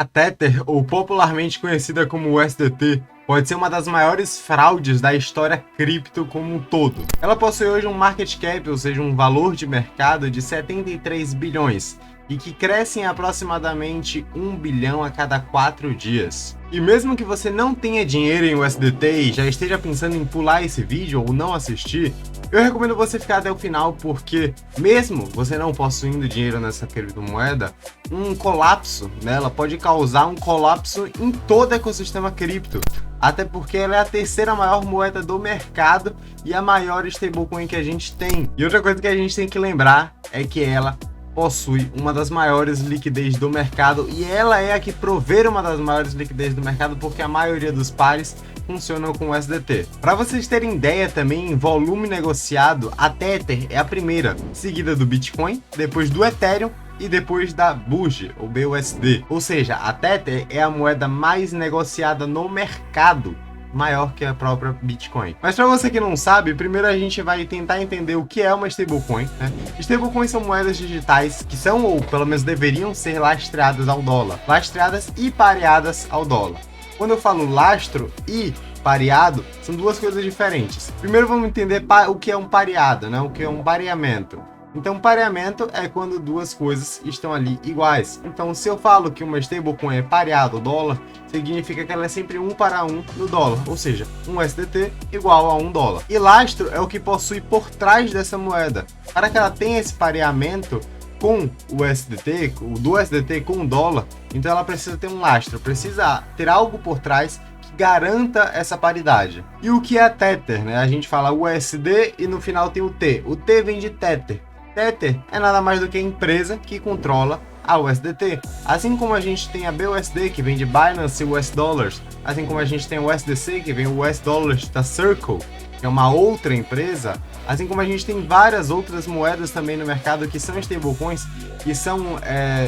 A Tether, ou popularmente conhecida como USDT, pode ser uma das maiores fraudes da história cripto como um todo. Ela possui hoje um market cap, ou seja, um valor de mercado de 73 bilhões, e que cresce em aproximadamente 1 bilhão a cada 4 dias. E mesmo que você não tenha dinheiro em USDT e já esteja pensando em pular esse vídeo ou não assistir, eu recomendo você ficar até o final, porque mesmo você não possuindo dinheiro nessa criptomoeda, um colapso nela pode causar um colapso em todo o ecossistema cripto. Até porque ela é a terceira maior moeda do mercado e a maior stablecoin que a gente tem. E outra coisa que a gente tem que lembrar é que ela possui uma das maiores liquidez do mercado, e ela é a que provê uma das maiores liquidez do mercado, porque a maioria dos pares funcionam com USDT. Para vocês terem ideia também, em volume negociado, a Tether é a primeira, seguida do Bitcoin, depois do Ethereum e depois da BUSD, ou BUSD. Ou seja, a Tether é a moeda mais negociada no mercado, maior que a própria Bitcoin. Mas para você que não sabe, primeiro a gente vai tentar entender o que é uma stablecoin, né? Stablecoins são moedas digitais que são, ou pelo menos deveriam ser, lastreadas ao dólar. Lastreadas e pareadas ao dólar. Quando eu falo lastro e pareado, são duas coisas diferentes. Primeiro vamos entender o que é um pareado, né? O que é um pareamento. Então, pareamento é quando duas coisas estão ali iguais. Então, se eu falo que uma stablecoin é pareada ao dólar, significa que ela é sempre 1 para 1 no dólar, ou seja, um USDT igual a 1 dólar. E lastro é o que possui por trás dessa moeda. Para que ela tenha esse pareamento com o USDT, do USDT com o dólar, então ela precisa ter um lastro, precisa ter algo por trás que garanta essa paridade. E o que é a Tether, né? A gente fala USD e no final tem o T. O T vem de Tether. Tether é nada mais do que a empresa que controla a USDT. Assim como a gente tem a BUSD, que vem de Binance US Dollars, assim como a gente tem o USDC, que vem o US Dollars da Circle, que é uma outra empresa, assim como a gente tem várias outras moedas também no mercado que são stablecoins, que são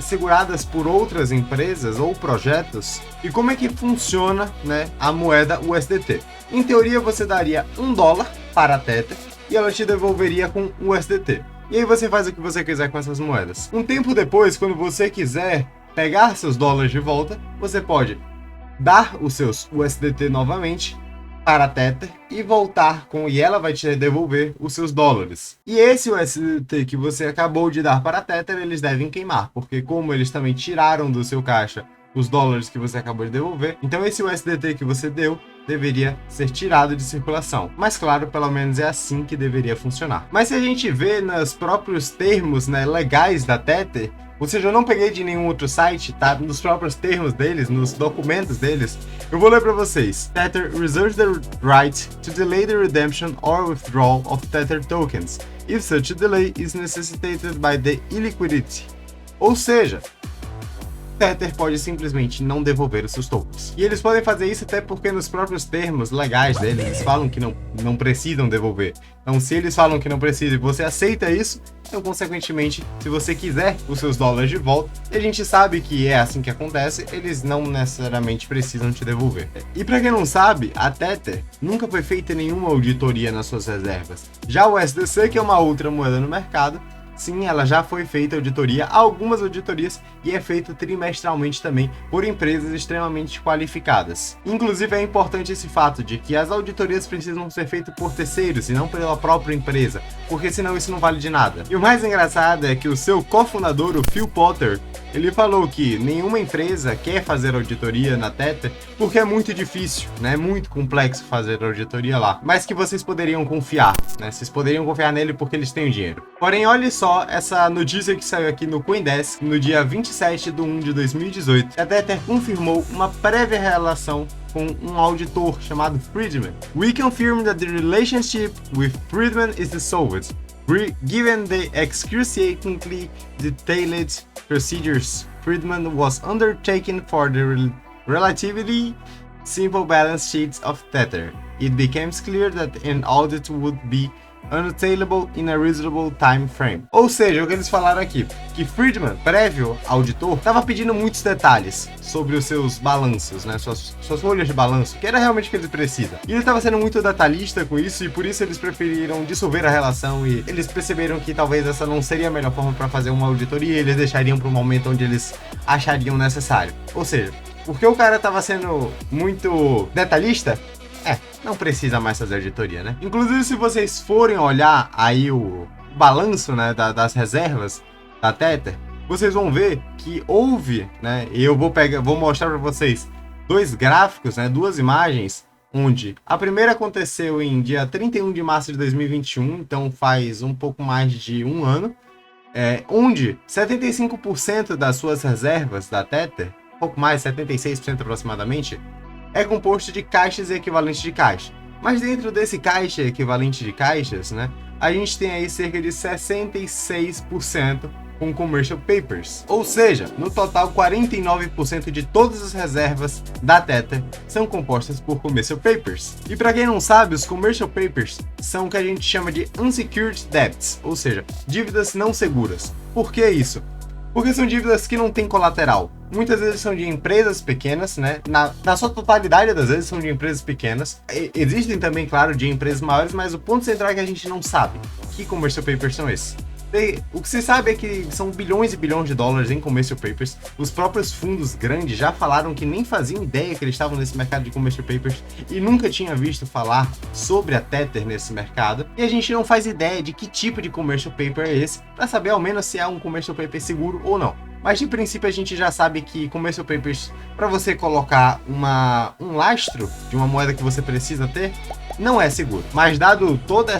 seguradas por outras empresas ou projetos. E como é que funciona, né, a moeda USDT? Em teoria, você daria $1 para a Tether e ela te devolveria com USDT. E aí você faz o que você quiser com essas moedas. Um tempo depois, quando você quiser pegar seus dólares de volta, você pode dar os seus USDT novamente para a Tether e voltar e ela vai te devolver os seus dólares. E esse USDT que você acabou de dar para a Tether, eles devem queimar, porque como eles também tiraram do seu caixa os dólares que você acabou de devolver, então esse USDT que você deu deveria ser tirado de circulação. Mas claro, pelo menos é assim que deveria funcionar. Mas se a gente vê nos próprios termos, né, legais da Tether, ou seja, eu não peguei de nenhum outro site, tá? Nos próprios termos deles, nos documentos deles, eu vou ler para vocês. Tether reserves the right to delay the redemption or withdrawal of Tether tokens, if such a delay is necessitated by the illiquidity. Ou seja, Tether pode simplesmente não devolver os seus tokens. E eles podem fazer isso até porque nos próprios termos legais deles, eles falam que não precisam devolver. Então, se eles falam que não precisa e você aceita isso, então, consequentemente, se você quiser os seus dólares de volta, e a gente sabe que é assim que acontece, eles não necessariamente precisam te devolver. E para quem não sabe, a Tether nunca foi feita nenhuma auditoria nas suas reservas. Já o USDC, que é uma outra moeda no mercado, sim, ela já foi feita auditoria, algumas auditorias, e é feita trimestralmente também por empresas extremamente qualificadas. Inclusive é importante esse fato de que as auditorias precisam ser feitas por terceiros e não pela própria empresa, porque senão isso não vale de nada. E o mais engraçado é que o seu cofundador, o Phil Potter, ele falou que nenhuma empresa quer fazer auditoria na Tether porque é muito difícil, né? É muito complexo fazer auditoria lá, mas que vocês poderiam confiar, né? Vocês poderiam confiar nele porque eles têm o dinheiro. Porém, olha só essa notícia que saiu aqui no CoinDesk no dia 27 de 1 de 2018. A Tether confirmou uma prévia relação com um auditor chamado Friedman. We confirm that the relationship with Friedman is dissolved, given the excruciatingly detailed procedures Friedman was undertaking for the relatively simple balance sheets of Tether. It becomes clear that an audit would be unattainable in a reasonable time frame. Ou seja, o que eles falaram aqui, que Friedman, prévio auditor, estava pedindo muitos detalhes sobre os seus balanços, né, suas folhas de balanço, que era realmente o que ele precisa. E ele estava sendo muito detalhista com isso, e por isso eles preferiram dissolver a relação, e eles perceberam que talvez essa não seria a melhor forma para fazer uma auditoria, e eles deixariam para um momento onde eles achariam necessário. Ou seja, porque o cara estava sendo muito detalhista, não precisa mais fazer auditoria, né? Inclusive, se vocês forem olhar aí o balanço, né, das reservas da Tether, vocês vão ver que houve, né, e eu vou mostrar para vocês dois gráficos, né, duas imagens, onde a primeira aconteceu em dia 31 de março de 2021, então faz um pouco mais de um ano, onde 75% das suas reservas da Tether, um pouco mais, 76% aproximadamente, é composto de caixas e equivalentes de caixa. Mas dentro desse caixa e equivalente de caixas, né, a gente tem aí cerca de 66% com commercial papers. Ou seja, no total 49% de todas as reservas da Tether são compostas por commercial papers. E para quem não sabe, os commercial papers são o que a gente chama de unsecured debts, ou seja, dívidas não seguras. Por que isso? Porque são dívidas que não têm colateral. Muitas vezes são de empresas pequenas, né? Na sua totalidade das vezes são de empresas pequenas. Existem também, claro, de empresas maiores, mas o ponto central é que a gente não sabe que commercial papers são esses. O que se sabe é que são bilhões e bilhões de dólares em commercial papers. Os próprios fundos grandes já falaram que nem faziam ideia que eles estavam nesse mercado de commercial papers e nunca tinha visto falar sobre a Tether nesse mercado. E a gente não faz ideia de que tipo de commercial paper é esse, para saber ao menos se é um commercial paper seguro ou não. Mas de princípio a gente já sabe que commercial papers, para você colocar um lastro de uma moeda que você precisa ter, não é seguro. Mas dado todo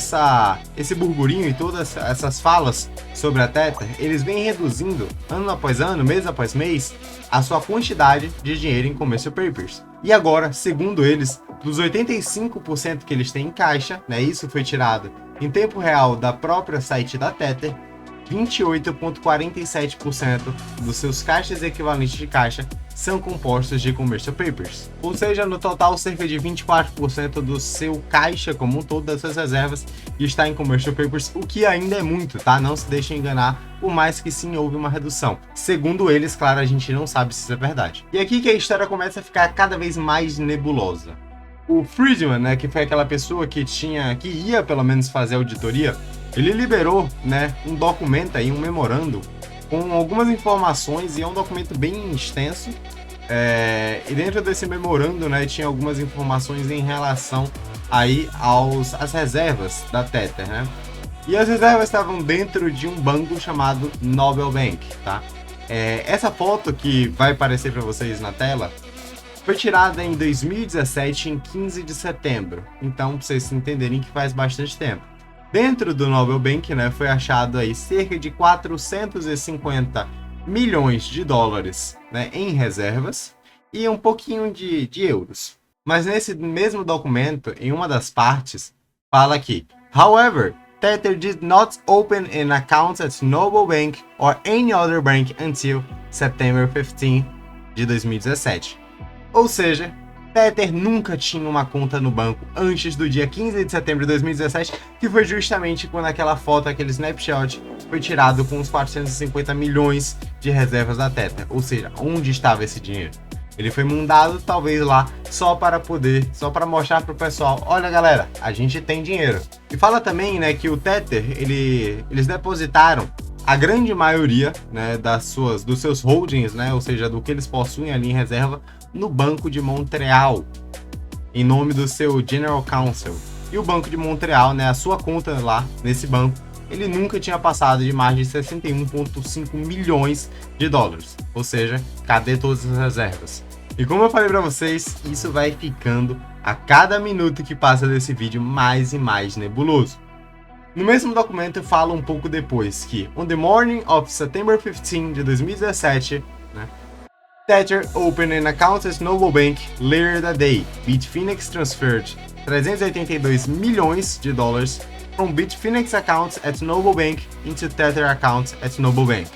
esse burburinho e todas essas falas sobre a Tether, eles vêm reduzindo ano após ano, mês após mês, a sua quantidade de dinheiro em commercial papers. E agora, segundo eles, dos 85% que eles têm em caixa, né, isso foi tirado em tempo real da própria site da Tether, 28,47% dos seus caixas equivalentes de caixa são compostos de commercial papers. Ou seja, no total, cerca de 24% do seu caixa como um todo, das suas reservas, está em commercial papers, o que ainda é muito, tá? Não se deixem enganar, por mais que sim houve uma redução. Segundo eles, claro, a gente não sabe se isso é verdade. E aqui que a história começa a ficar cada vez mais nebulosa. O Friedman, né, que foi aquela pessoa que ia pelo menos fazer auditoria, ele liberou, né, um documento aí, um memorando, com algumas informações, e é um documento bem extenso. E dentro desse memorando, né, tinha algumas informações em relação aí às reservas da Tether, né? E as reservas estavam dentro de um banco chamado Noble Bank, tá? Essa foto que vai aparecer para vocês na tela foi tirada em 2017, em 15 de setembro. Então, para vocês entenderem que faz bastante tempo. Dentro do Noble Bank, né, foi achado aí cerca de 450 milhões de dólares, né, em reservas e um pouquinho de euros. Mas nesse mesmo documento, em uma das partes, fala aqui: However, Tether did not open an account at Noble Bank or any other bank until September 15 de 2017. Ou seja, Tether nunca tinha uma conta no banco antes do dia 15 de setembro de 2017, que foi justamente quando aquela foto, aquele snapshot, foi tirado com os 450 milhões de reservas da Tether. Ou seja, onde estava esse dinheiro? Ele foi mandado talvez lá só para mostrar para o pessoal: olha galera, a gente tem dinheiro. E fala também, né, que o Tether, eles depositaram a grande maioria, né, dos seus holdings, né, ou seja, do que eles possuem ali em reserva, no Banco de Montreal, em nome do seu General Counsel. E o Banco de Montreal, né, a sua conta lá nesse banco, ele nunca tinha passado de mais de 61,5 milhões de dólares. Ou seja, cadê todas as reservas? E como eu falei para vocês, isso vai ficando a cada minuto que passa desse vídeo mais e mais nebuloso. No mesmo documento fala um pouco depois que, on the morning of September 15 de 2017, né, Tether opened an account at Noble Bank later that day. Bitfinex transferred 382 milhões de dólares from Bitfinex accounts at Noble Bank into Tether accounts at Noble Bank.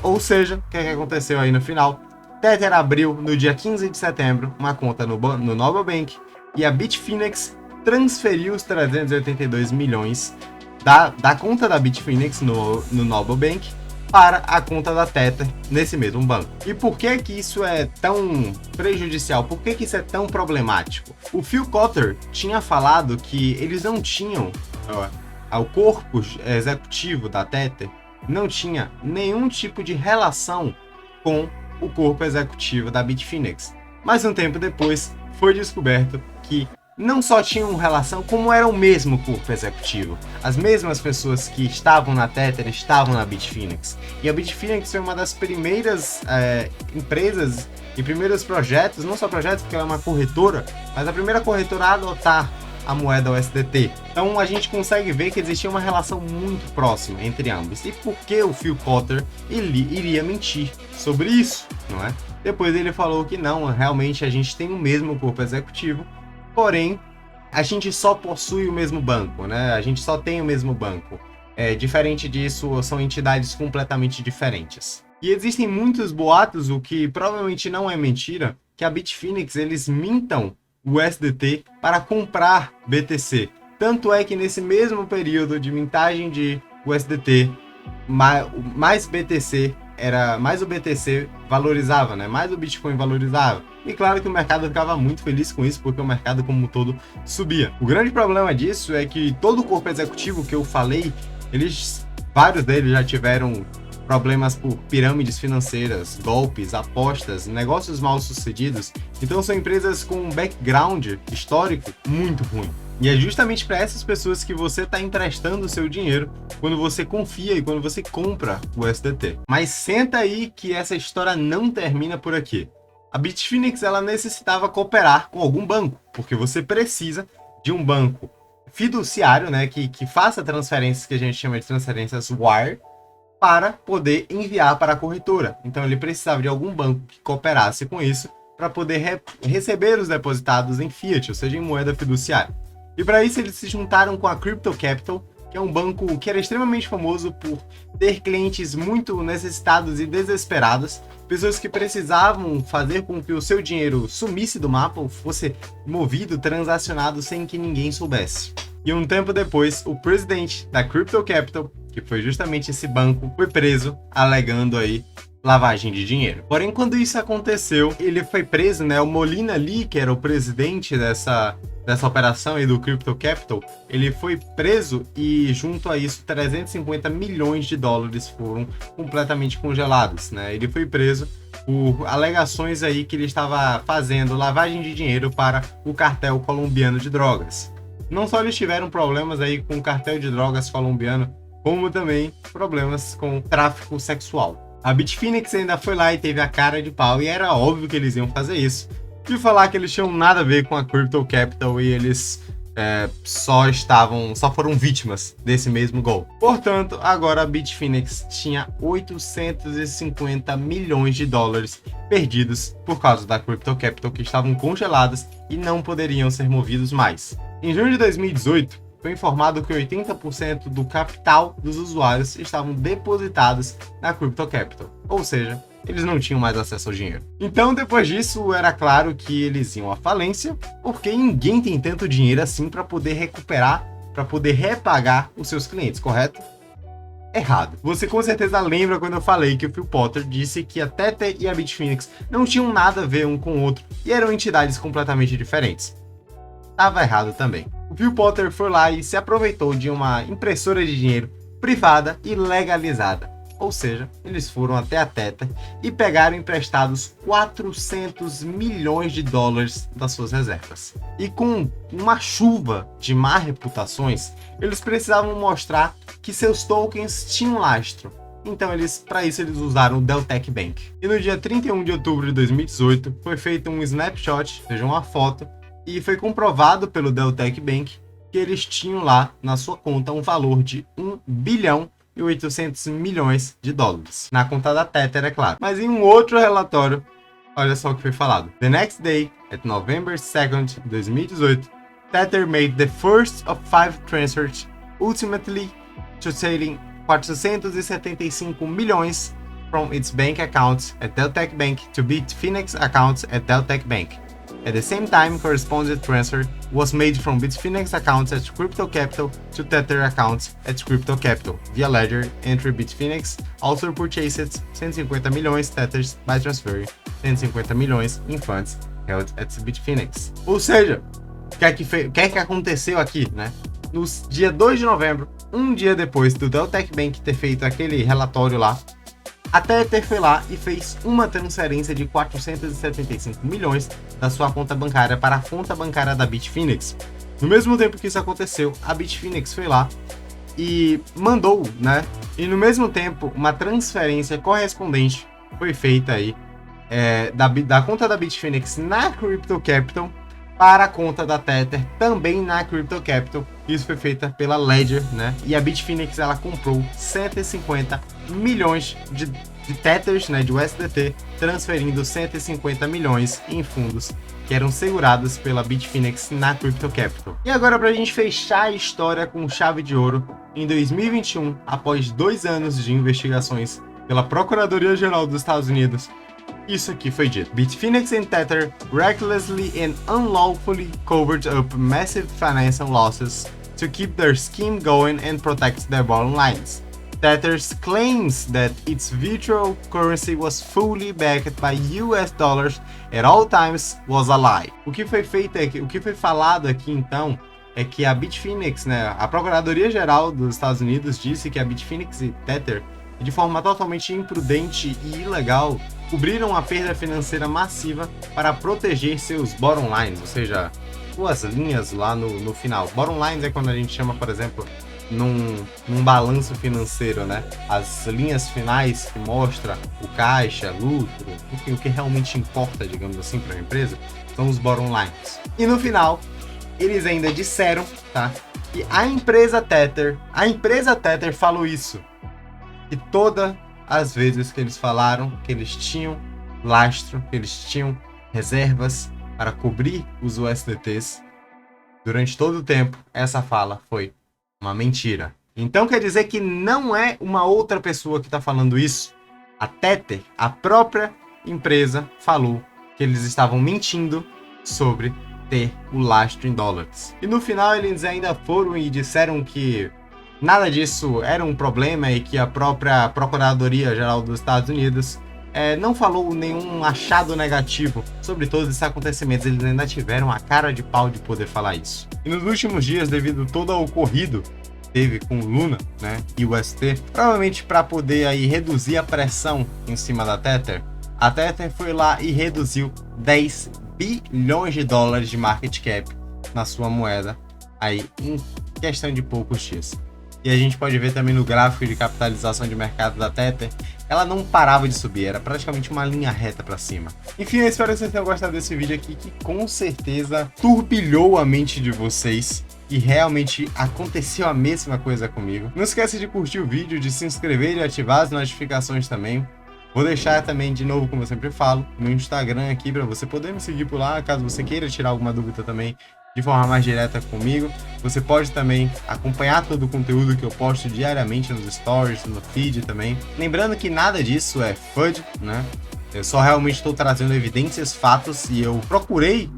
Ou seja, o que aconteceu aí no final? Tether abriu no dia 15 de setembro uma conta no Noble Bank e a Bitfinex transferiu os 382 milhões da conta da Bitfinex no Noble Bank para a conta da Tether nesse mesmo banco. E por que que isso é tão prejudicial? Por que que isso é tão problemático? O Phil Cotter tinha falado que eles não tinham, o corpo executivo da Tether não tinha nenhum tipo de relação com o corpo executivo da Bitfinex. Mas um tempo depois foi descoberto que não só tinham relação, como era o mesmo corpo executivo. As mesmas pessoas que estavam na Tether estavam na Bitfinex. E a Bitfinex foi uma das primeiras empresas e primeiros projetos, não só projetos, porque ela é uma corretora, mas a primeira corretora a adotar a moeda USDT. Então a gente consegue ver que existia uma relação muito próxima entre ambos. E por que o Phil Cotter iria mentir sobre isso, não é? Depois ele falou que não, realmente a gente tem o mesmo corpo executivo, porém a gente só possui o mesmo banco, né? A gente só tem o mesmo banco. Diferente disso, são entidades completamente diferentes. E existem muitos boatos, o que provavelmente não é mentira, que a Bitfinex eles mintam o USDT para comprar BTC. Tanto é que nesse mesmo período de mintagem de USDT, mais BTC mais o BTC valorizava, né? Mais o Bitcoin valorizava. E claro que o mercado ficava muito feliz com isso, porque o mercado como um todo subia. O grande problema disso é que todo o corpo executivo que eu falei, vários deles já tiveram problemas por pirâmides financeiras, golpes, apostas, negócios mal sucedidos. Então são empresas com um background histórico muito ruim. E é justamente para essas pessoas que você está emprestando o seu dinheiro quando você confia e quando você compra o USDT. Mas senta aí que essa história não termina por aqui. A Bitfinex ela necessitava cooperar com algum banco, porque você precisa de um banco fiduciário, né, que faça transferências que a gente chama de transferências wire, para poder enviar para a corretora. Então ele precisava de algum banco que cooperasse com isso para poder receber os depositados em fiat, ou seja, em moeda fiduciária. E para isso eles se juntaram com a Crypto Capital, que é um banco que era extremamente famoso por ter clientes muito necessitados e desesperados, pessoas que precisavam fazer com que o seu dinheiro sumisse do mapa ou fosse movido, transacionado sem que ninguém soubesse. E um tempo depois, o presidente da Crypto Capital, que foi justamente esse banco, foi preso alegando aí lavagem de dinheiro. Porém, quando isso aconteceu, ele foi preso, né? O Molina Lee, que era o presidente dessa operação aí do Crypto Capital, ele foi preso e junto a isso 350 milhões de dólares foram completamente congelados, né? Ele foi preso por alegações aí que ele estava fazendo lavagem de dinheiro para o cartel colombiano de drogas. Não só eles tiveram problemas aí com o cartel de drogas colombiano, como também problemas com tráfico sexual. A Bitfinex ainda foi lá e teve a cara de pau, e era óbvio que eles iam fazer isso, de falar que eles tinham nada a ver com a Crypto Capital e eles só foram vítimas desse mesmo golpe. Portanto, agora a Bitfinex tinha 850 milhões de dólares perdidos por causa da Crypto Capital, que estavam congeladas e não poderiam ser movidos mais. Em junho de 2018, foi informado que 80% do capital dos usuários estavam depositados na Crypto Capital, ou seja, eles não tinham mais acesso ao dinheiro. Então, depois disso, era claro que eles iam à falência, porque ninguém tem tanto dinheiro assim para poder recuperar, para poder repagar os seus clientes, correto? Errado. Você com certeza lembra quando eu falei que o Phil Cotter disse que a Tether e a Bitfinex não tinham nada a ver um com o outro e eram entidades completamente diferentes. Estava errado também. O Phil Cotter foi lá e se aproveitou de uma impressora de dinheiro privada e legalizada. Ou seja, eles foram até a Tether e pegaram emprestados 400 milhões de dólares das suas reservas. E com uma chuva de má reputações, eles precisavam mostrar que seus tokens tinham lastro. Então, para isso, eles usaram o Deltec Bank. E no dia 31 de outubro de 2018, foi feito um snapshot, ou seja, uma foto, e foi comprovado pelo Deltec Bank que eles tinham lá na sua conta um valor de 1 bilhão e 800 milhões de dólares. Na conta da Tether, é claro. Mas em um outro relatório, olha só o que foi falado. The next day, at November 2nd, 2018, Tether made the first of 5 transfers, ultimately totaling 475 milhões from its bank accounts at Deltec Bank to Bitfinex accounts at Deltec Bank. At the same time, corresponding transfer was made from Bitfinex accounts at Crypto Capital to Tether accounts at Crypto Capital. Via Ledger entry Bitfinex also purchased 150 milhões Tethers by transferring 150 milhões in funds held at Bitfinex. Ou seja, o que é que aconteceu aqui, né? No dia 2 de novembro, um dia depois do Deltec Bank ter feito aquele relatório lá, a Tether foi lá e fez uma transferência de 475 milhões da sua conta bancária para a conta bancária da Bitfinex. No mesmo tempo que isso aconteceu, a Bitfinex foi lá e mandou, né? E no mesmo tempo, uma transferência correspondente foi feita aí da conta da Bitfinex na Crypto Capital para a conta da Tether também na Crypto Capital. Isso foi feita pela Ledger, né? E a Bitfinex ela comprou 150 milhões de Tethers, né, de USDT, transferindo 150 milhões em fundos que eram segurados pela Bitfinex na Crypto Capital. E agora, para a gente fechar a história com chave de ouro, em 2021, após 2 anos de investigações pela Procuradoria-Geral dos Estados Unidos, isso aqui foi dito. Bitfinex and Tether recklessly and unlawfully covered up massive financial losses to keep their scheme going and protect their bottom lines. Tether's claims that its virtual currency was fully backed by US dollars at all times was a lie. O que foi feito aqui, o que foi falado aqui então é que a Bitfinex, né, a Procuradoria-Geral dos Estados Unidos disse que a Bitfinex e Tether, de forma totalmente imprudente e ilegal, cobriram a perda financeira massiva para proteger seus bottom lines, ou seja, suas linhas lá no final. Bottom lines é quando a gente chama, por exemplo, num balanço financeiro, né? As linhas finais que mostra o caixa, lucro, enfim, o que realmente importa, digamos assim, para a empresa, são os bottom lines. E no final, eles ainda disseram, tá? Que a empresa Tether falou isso. E todas as vezes que eles falaram que eles tinham lastro, que eles tinham reservas para cobrir os USDTs, durante todo o tempo, essa fala foi uma mentira. Então quer dizer que não é uma outra pessoa que está falando isso. A Tether, a própria empresa, falou que eles estavam mentindo sobre ter o lastro em dólares. E no final eles ainda foram e disseram que nada disso era um problema e que a própria Procuradoria-Geral dos Estados Unidos não falou nenhum achado negativo sobre todos esses acontecimentos. Eles ainda tiveram a cara de pau de poder falar isso. E nos últimos dias, devido todo ao ocorrido que teve com Luna, né, e o UST, provavelmente para poder aí reduzir a pressão em cima da Tether, a Tether foi lá e reduziu 10 bilhões de dólares de market cap na sua moeda aí em questão de poucos dias. E a gente pode ver também no gráfico de capitalização de mercado da Tether, ela não parava de subir, era praticamente uma linha reta para cima. Enfim, eu espero que vocês tenham gostado desse vídeo aqui, que com certeza turbilhou a mente de vocês. E realmente aconteceu a mesma coisa comigo. Não esquece de curtir o vídeo, de se inscrever e ativar as notificações também. Vou deixar também, de novo, como eu sempre falo, meu Instagram aqui para você poder me seguir por lá, caso você queira tirar alguma dúvida também de forma mais direta comigo. Você pode também acompanhar todo o conteúdo que eu posto diariamente nos stories, no feed também. Lembrando que nada disso é FUD, né? Eu só realmente estou trazendo evidências, fatos, e eu procurei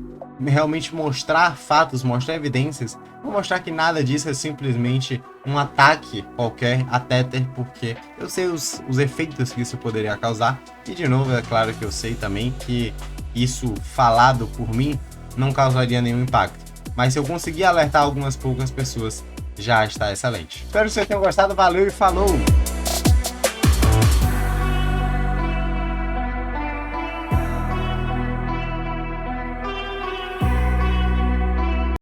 realmente mostrar fatos, mostrar evidências. Vou mostrar que nada disso é simplesmente um ataque qualquer a Tether, porque eu sei os efeitos que isso poderia causar. E de novo, é claro que eu sei também que isso falado por mim não causaria nenhum impacto. Mas se eu conseguir alertar algumas poucas pessoas, já está excelente. Espero que vocês tenham gostado, valeu e falou!